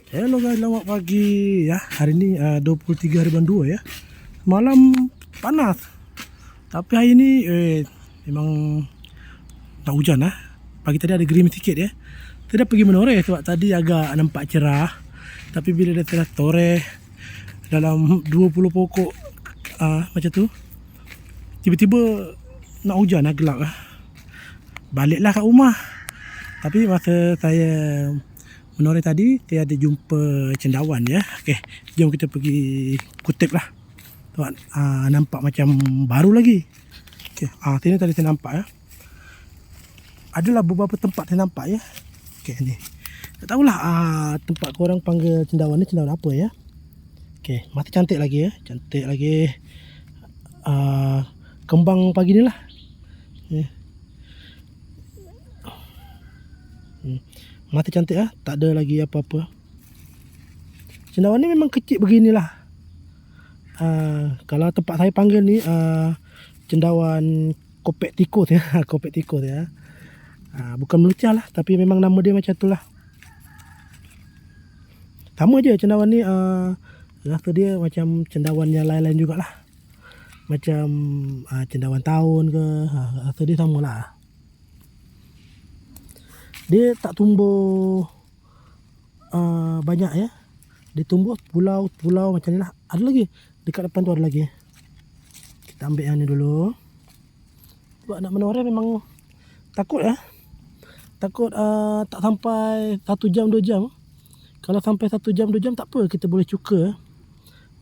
Hello guys, selamat pagi ya. Hari ini 23 hari bulan 2 ya. Malam panas. Tapi hari ini memang tak hujan lah. Pagi tadi ada gerimis sikit ya. Saya dah pergi menoreh sebab tadi agak nampak cerah. Tapi bila dah telah toreh dalam 20 pokok macam tu, tiba-tiba nak hujan lah, gelap lah. Baliklah kat rumah. Tapi masa saya menoreh tadi, saya ada jumpa cendawan ya. Okey, jom kita pergi kutip lah. Sebab nampak macam baru lagi. Okey, sini tadi saya nampak ya. Adalah beberapa tempat saya nampak ya. Okey, ni. Tak tahulah tempat korang panggil cendawan ni cendawan apa ya. Okey, masih cantik lagi ya. Cantik lagi. Kembang pagi ni lah. Mati cantik lah. Tak ada lagi apa-apa. Cendawan ni memang kecil beginilah. Kalau tempat saya panggil ni cendawan kopek tikus ya. Kopek tikus ya. Bukan melucah lah, tapi memang nama dia macam tu lah. Sama je cendawan ni, rasa dia macam cendawan yang lain-lain jugalah. Macam cendawan tahun ke, rasa dia sama lah. Dia tak tumbuh banyak ya. Dia tumbuh pulau macam ni lah. Ada lagi dekat depan tu, ada lagi. Kita ambil yang ni dulu. Sebab nak menoreh memang takut ya. Takut tak sampai 1 jam 2 jam. Kalau sampai 1 jam 2 jam tak apa, kita boleh cuka.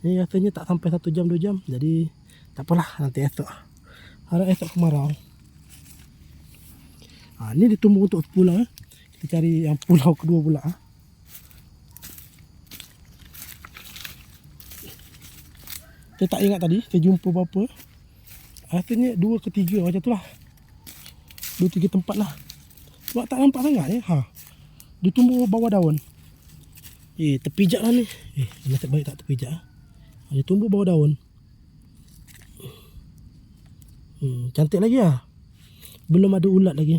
Ni rasanya tak sampai 1 jam 2 jam. Jadi tak apalah, nanti esok. Harap esok kemarau. Ni dia tumbuh untuk pulau ya. Kita cari yang pulau kedua pula. Saya tak ingat tadi saya jumpa berapa. Rasanya 2 ke 3 macam tu lah. 2-3 tempat lah. Sebab tak nampak sangat ya. Dia tumbuh bawah daun. Terpijak lah ni. Nasib baik tak terpijak. Dia tumbuh bawah daun. Cantik lagi lah. Belum ada ulat lagi.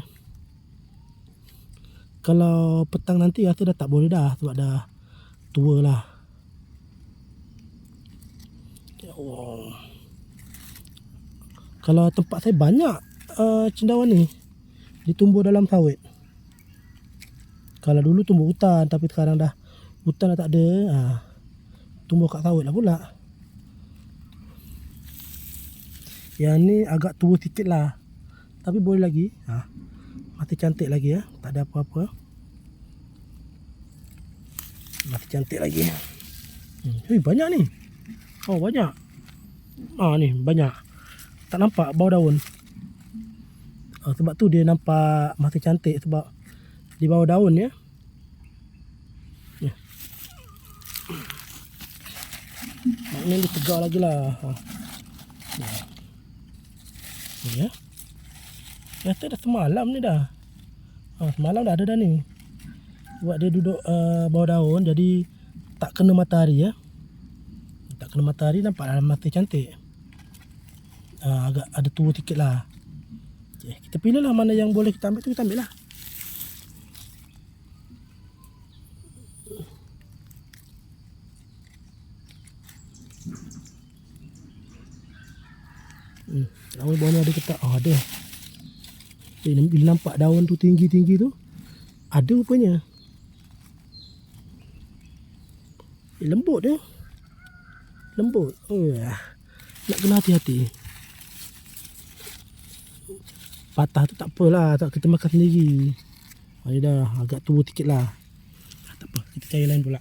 Kalau petang nanti rasa dah tak boleh dah. Sebab dah tua lah. Oh. Kalau tempat saya banyak cendawan ni. Dia tumbuh dalam sawit. Kalau dulu tumbuh hutan, tapi sekarang dah hutan dah tak ada. Tumbuh kat sawit lah pula. Yang ni agak tua sikit lah. Tapi boleh lagi. Masih cantik lagi ya. Tak ada apa-apa. Masih cantik lagi. Banyak ni. Banyak. Ni banyak. Tak nampak bawah daun. Sebab tu dia nampak masih cantik. Sebab di bawah daun ya. Maknanya dia tegar lagi lah. Ni ya. Rasa dah semalam ni dah. Semalam dah ada dah ni. Sebab dia duduk bawah daun, jadi tak kena matahari ya. Tak kena matahari, nampak dalam mata cantik. Agak ada tua sikit lah. Kita pilih lah mana yang boleh kita ambil tu, kita ambil lah. Daun bawah ni ada ke tak? Ada. Bila nampak daun tu tinggi-tinggi tu, ada rupanya. Lembut dia. Lembut. Nak kena hati-hati. Patah tu tak apalah, tak kita makan sendiri. Dia dah agak tua sikit lah. Tak apa, kita cari lain pula.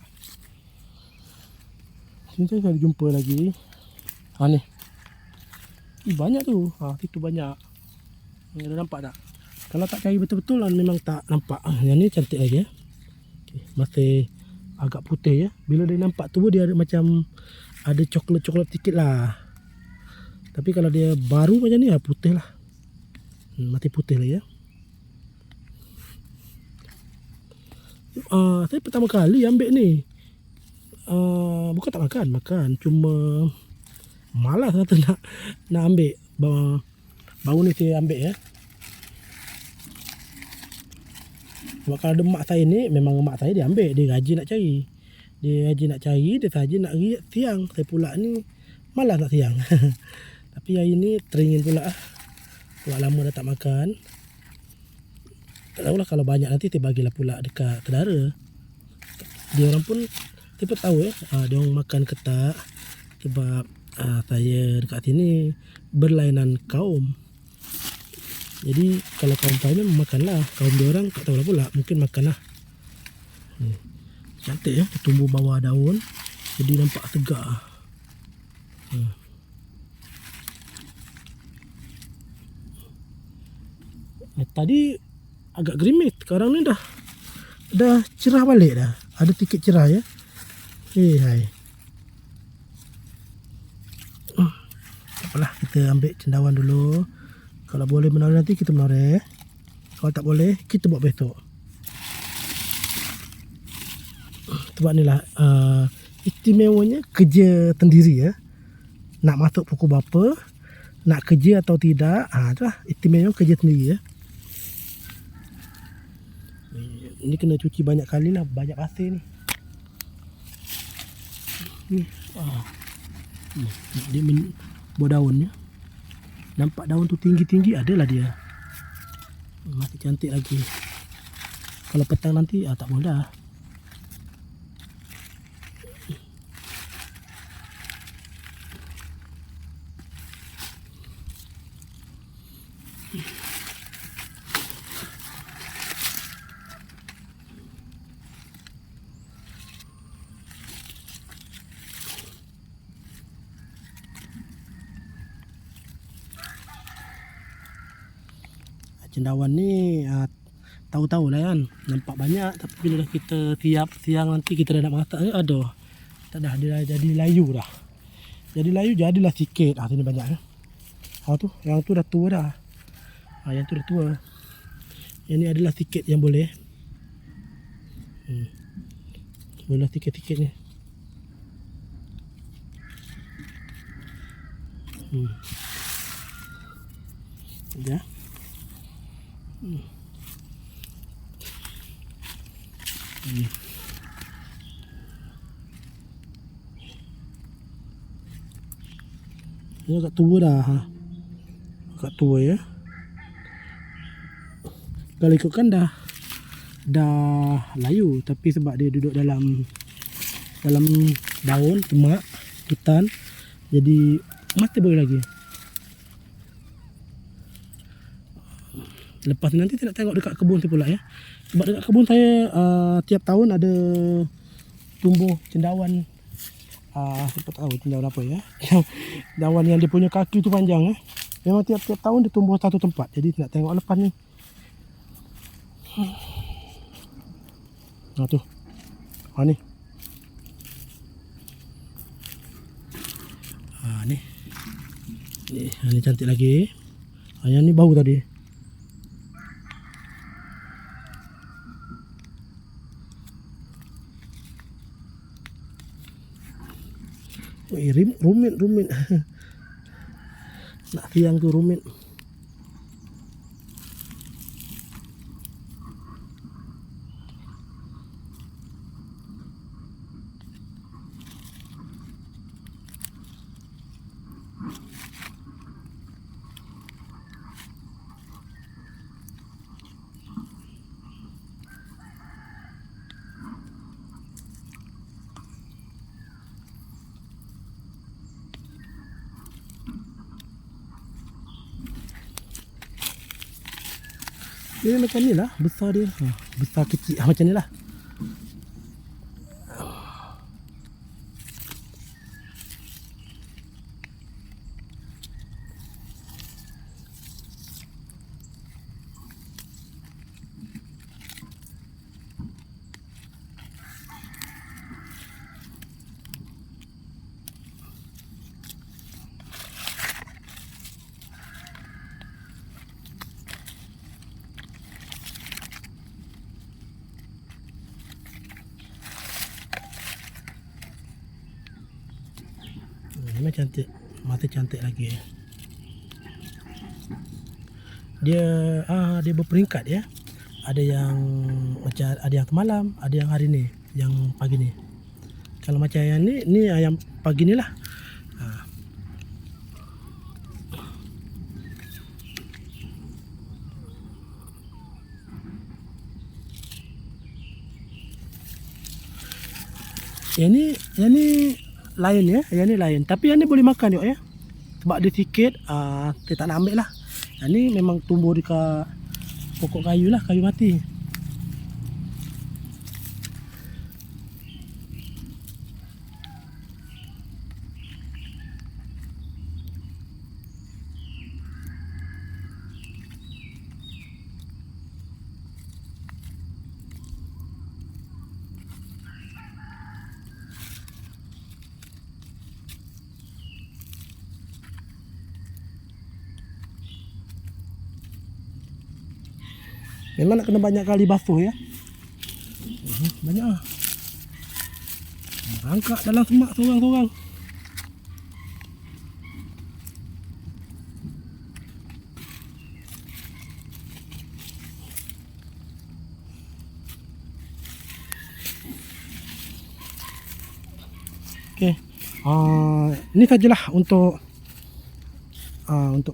Sini saya ada jumpa lagi. Ni. Banyak tu. Situ banyak. Ada nampak tak? Kalau tak cari betul-betul lah, memang tak nampak. Yang ni cantik lagi ya. Masih agak putih ya. Bila dia nampak tua, dia ada macam ada coklat-coklat sikit lah. Tapi kalau dia baru macam ni, putih lah. Masih putih lah ya. Saya pertama kali ambil ni. Bukan tak makan. Cuma malas kata nak ambil. Baru ni saya ambil ya. Sebab kalau ada mak saya ni, memang mak saya dia ambil, dia rajin nak cari. Dia aja nak cari, dia saja nak riak siang. Saya pula ni malas nak siang. Tapi hari ni teringin pula. Sebab lama dah tak makan. Tak tahulah, kalau banyak nanti saya bagilah pula dekat saudara. Dia orang pun saya pun tahu dia orang makan ke tak. Sebab saya dekat sini berlainan kaum. Jadi kalau kaum saya memang makanlah. Kaum dia orang tak tahulah pula, mungkin makanlah. Cantik ya, tumbuh bawah daun. Jadi nampak segar. Tadi agak gerimis, sekarang ni dah cerah balik dah. Ada sikit cerah ya. Hai. Apalah, kita ambil cendawan dulu. Kalau boleh menoreh nanti kita menoreh. Kalau tak boleh kita buat besok. Sebab ni lah istimewanya kerja sendiri ya. Nak masuk pukul berapa, nak kerja atau tidak, itulah istimewa kerja sendiri ya. Ini kena cuci banyak kali lah, banyak pasir ni. Dia buah daun ya. Nampak daun tu tinggi-tinggi, adalah dia. Masih cantik lagi. Kalau petang nanti tak boleh dah. Cendawan ni tahu-tahu lah kan, nampak banyak, tapi bila dah kita tiap siang nanti kita dah nak masak ni, aduh, tak dah, dia dah jadi layu dah. Jadi layu, jadilah sikit. Sini banyak ya. Yang tu dah tua dah. Yang tu dah tua. Yang ni adalah sikit yang boleh. Boleh sikit-sikit ni. Ya. Ini agak tua dah. Agak tua ya. Kalau ikutkan dah layu, tapi sebab dia duduk dalam daun, semak, hutan, jadi masih boleh lagi. Lepas ni nanti saya nak tengok dekat kebun saya pula ya. Sebab dekat kebun saya tiap tahun ada tumbuh cendawan. Siapa tahu cendawan apa ya. Cendawan yang dia punya kaki tu panjang ya. Memang tiap-tiap tahun dia tumbuh satu tempat. Jadi saya nak tengok lepas ni. Tu. Ni. Ni cantik lagi. Yang ni bau tadi. Rumit. Nak siang tu rumit. Dia macam ni lah, besar dia. Besar kecil macam ni lah. Memang cantik, masih cantik lagi. Dia berperingkat ya. Ada yang macam, ada yang semalam, ada yang hari ni, yang pagi ni. Kalau macam yang ni ayam pagi ni lah. Yang ni lain ya, yang ni lain. Tapi yang ni boleh makan juga ya. Sebab dia sikit, saya tak nak ambil lah. Yang ni memang tumbuh dekat pokok kayu lah, kayu mati. Memang nak kena banyak kali basuh ya. Banyak lah. Rangkak dalam semak sorang-sorang. Okey. Ini sajalah untuk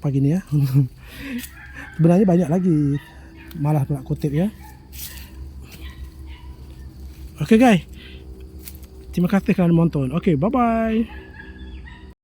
pagi ni ya. Sebenarnya banyak lagi. Malah pula kutip ya. Okey guys. Terima kasih kerana menonton. Okey, bye bye.